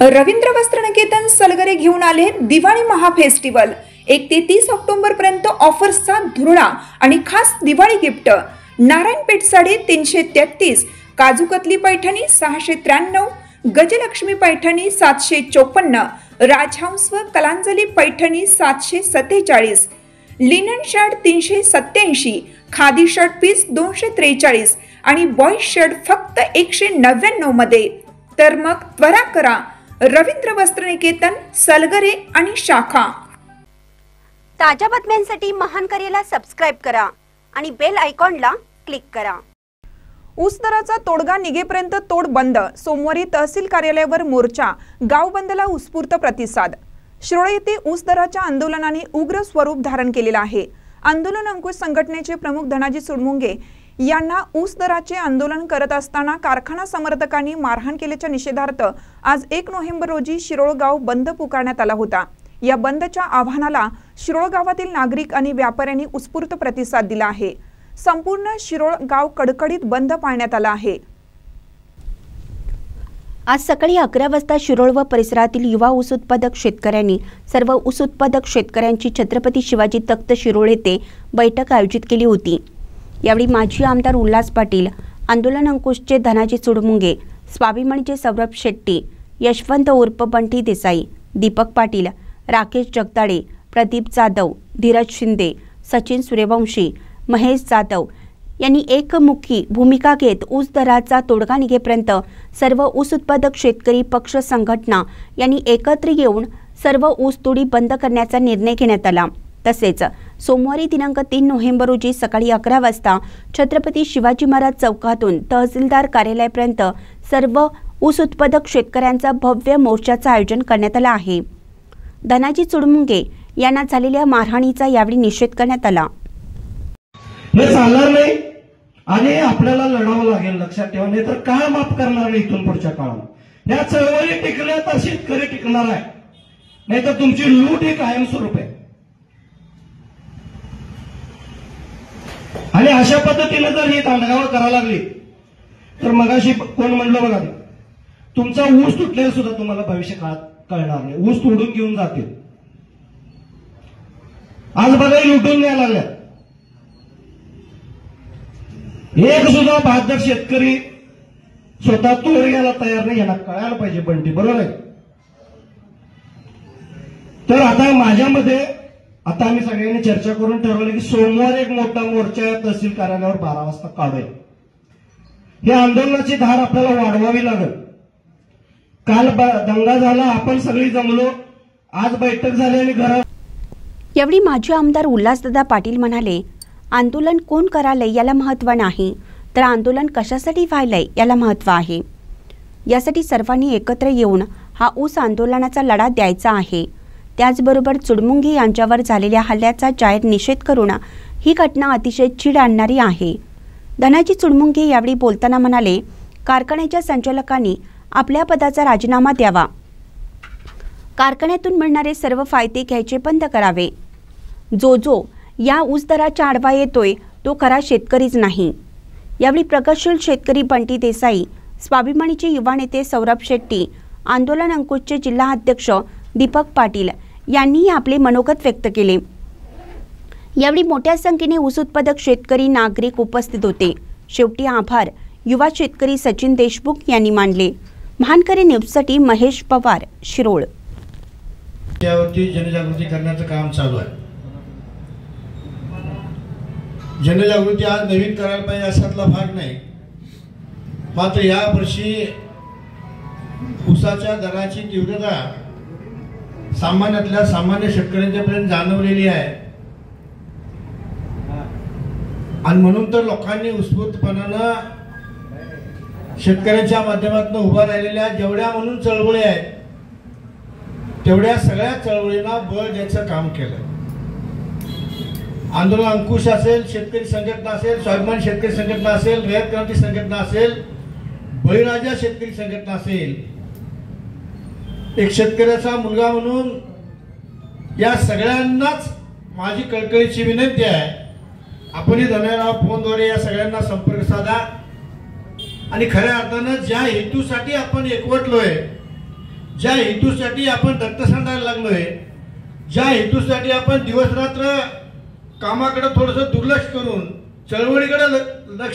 रवींद्र वस्त्रनिकेतन सलगरे घेऊन आले दिवाळी महाफेस्टिवल। 1 ते 30 ऑक्टोबर पर्यंत ऑफर्सचा धुरळा आणि खास दिवाळी गिफ्ट। नारायणपेठ साडी 333, काजूकतली पैठणी 693, गजलक्ष्मी पैठणी 754, राजहंस व Kalanjali Paithani 747, linen shirt 387, khadi shirt piece 243 आणि बॉय शर्ट फक्त 199 मध्ये। तर मग त्वरा करा, रवींद्र वस्त्रनिकेतन सलगरे आणि शाखा। ताज्या बातम्यांसाठी महान करेला सबस्क्राइब करा आणि बेल आयकॉनला क्लिक करा। ऊस दराचा तोडगा निघेपर्यंत तोड बंद। सोमवारी तहसील कार्यालयावर मोर्चा, गाव बंदला उत्स्फूर्त प्रतिसाद। शिरोळ येथे ऊस दराच्या आंदोलनाने उग्र स्वरूप धारण केलेले आहे। आंदोलन अंकुश संघटनेचे प्रमुख धनाजी सुडमुंगे यांना ऊस दराचे आंदोलन करत असताना कारखाना समर्थकांनी मारहाण केल्याच्या निषेधार्थ आज 1 नोव्हेंबर रोजी शिरोळ गाव बंद पुकारण्यात आला होता। या बंदच्या आव्हानाला शिरोळ गावातील नागरिक आणि व्यापाऱ्यांनी उत्स्फूर्त प्रतिसाद दिला आहे। संपूर्ण शिरोळ गाव कडकडीत बंद पाळण्यात आला आहे। आज सकाळी 11 वाजता शिरोळ व परिसरातील युवा ऊस उत्पादक शेतकऱ्यांनी सर्व ऊस उत्पादक शेतकऱ्यांची छत्रपती शिवाजी तख्त शिरोळ येथे बैठक आयोजित केली होती। यावेळी माजी आमदार उल्हास पाटील, आंदोलन अंकुशचे धनाजी सुडमुंगे, स्वाभिमानीचे सौरभ शेट्टी, यशवंत उर्फ बंटी देसाई, दीपक पाटील, राकेश जगदाळे, प्रदीप जाधव, धीरज शिंदे, सचिन सूर्यवंशी, महेश जाधव यांनी एकमुखी भूमिका घेत ऊस दराचा तोडगा निघेपर्यंत सर्व ऊस उत्पादक शेतकरी पक्ष संघटना यांनी एकत्र येऊन सर्व ऊस तोडी बंद करण्याचा निर्णय घेण्यात आला। तसेच सोमवारी दिनांक 3 नोव्हेंबर रोजी सकाळी 11 वाजता छत्रपती शिवाजी महाराज चौकातून तहसीलदार कार्यालयापर्यंत सर्व ऊस उत्पादक शेतकऱ्यांचा भव्य मोर्चाचं आयोजन करण्यात आलं आहे। धनाजी सुडमुंगे यांना झालेल्या मारहाणीचा यावेळी निषेध करण्यात आला। हे चालणार नाही आणि आपल्याला लढावं लागेल, लक्षात ठेवा, नाही तर काय माफ करणार नाही इथून पुढच्या काळात। या चळवळी टिकल्या तर शेतकरी टिकणार आहे, नाही तर तुमची लूट ही कायमस्वरूप आहे। आणि अशा पद्धतीने जर ही दांडगावळ करायला लागली तर मगाशी कोण म्हणलं बघा, तुमचा ऊस तुटलेला सुद्धा तुम्हाला भविष्य काळात कळणार नाही, ऊस तोडून घेऊन जातील। आज बघा लुटून न्यायला लागल्या, एक सुद्धा बहादर शेतकरी स्वतः तोड घ्यायला तयार नाही, यांना कळायला पाहिजे बंटी, बरोबर आहे। तर आता माझ्यामध्ये आता आम्ही सगळ्यांनी चर्चा करून ठरवलं की सोमवार एक मोठा मोर्चा तहसील कार्यालयावर 12 वाजता काढूया। या आंदोलनाची धार आपल्याला वाढवावी लागेल। काल दंगा झाला, आपण सगळी जमलो, आज बैठक झाली आणि घरात। यावेळी माजी आमदार उल्हासदादा पाटील म्हणाले, आंदोलन कोण करायलंय याला महत्त्व नाही, तर आंदोलन कशासाठी व्हायलंय याला महत्त्व आहे। यासाठी सर्वांनी एकत्र येऊन हा ऊस आंदोलनाचा लढा द्यायचा आहे। त्याचबरोबर सुडमुंगे यांच्यावर झालेल्या हल्ल्याचा जाहीर निषेध करून ही घटना अतिशय चीड आणणारी आहे। धनाजी सुडमुंगे यावेळी बोलताना म्हणाले, कारखान्याच्या संचालकांनी आपल्या पदाचा राजीनामा द्यावा, कारखान्यातून मिळणारे सर्व फायदे घ्यायचे बंद करावे। जो या ऊस दराच्या आडवा येतोय तो खरा शेतकरीच नाही। यावेळी प्रगतशील शेतकरी बंटी देसाई, स्वाभिमानीचे युवा नेते सौरभ शेट्टी, आंदोलन अंकुशचे जिल्हा अध्यक्ष दीपक पाटील यांनी आपले मनोगत व्यक्त केले। यावेळी मोठ्या संख्येने ऊस उत्पादक शेतकरी नागरिक उपस्थित होते। शेवटी आभार युवा शेतकरी सचिन देशमुख यांनी मानले। महानकरे न्यूजसाठी महेश पवार, शिरोळ। त्यावरती जनजागृती करण्याचं काम चालू आहे। जनजागृती आज नवीन करायला पाहिजे अशातला भाग नाही, मात्र या वर्षी ऊसाच्या दराची तीव्रता सामान्यातल्या सामान्य शेतकऱ्यांच्यापर्यंत जाणवलेली आहे आणि म्हणून तर लोकांनी उत्स्फूर्तपणानं शेतकऱ्यांच्या माध्यमातून उभा राहिलेल्या जेवढ्या म्हणून चळवळी आहेत तेवढ्या सगळ्या चळवळींना बळ द्यायचं काम केलं। आंदोलन अंकुश असेल, शेतकरी संघटना असेल, स्वाभिमानी शेतकरी संघटना असेल, रयत क्रांती संघटना असेल, बळीराजा शेतकरी संघटना असेल, एक शेतकऱ्याचा मुलगा म्हणून या सगळ्यांनाच माझी कळकळीची विनंती आहे, आपण धनाराव फोनद्वारे या सगळ्यांना संपर्क साधा आणि खऱ्या अर्थानं ज्या हेतूसाठी आपण एकवटलोय ज्या हेतूसाठी आपण रक्त सांडायला लागलोय, ज्या हेतूसाठी आपण दिवस रात्र कामाकडे थोडंसं दुर्लक्ष करून चळवळीकडे लक्ष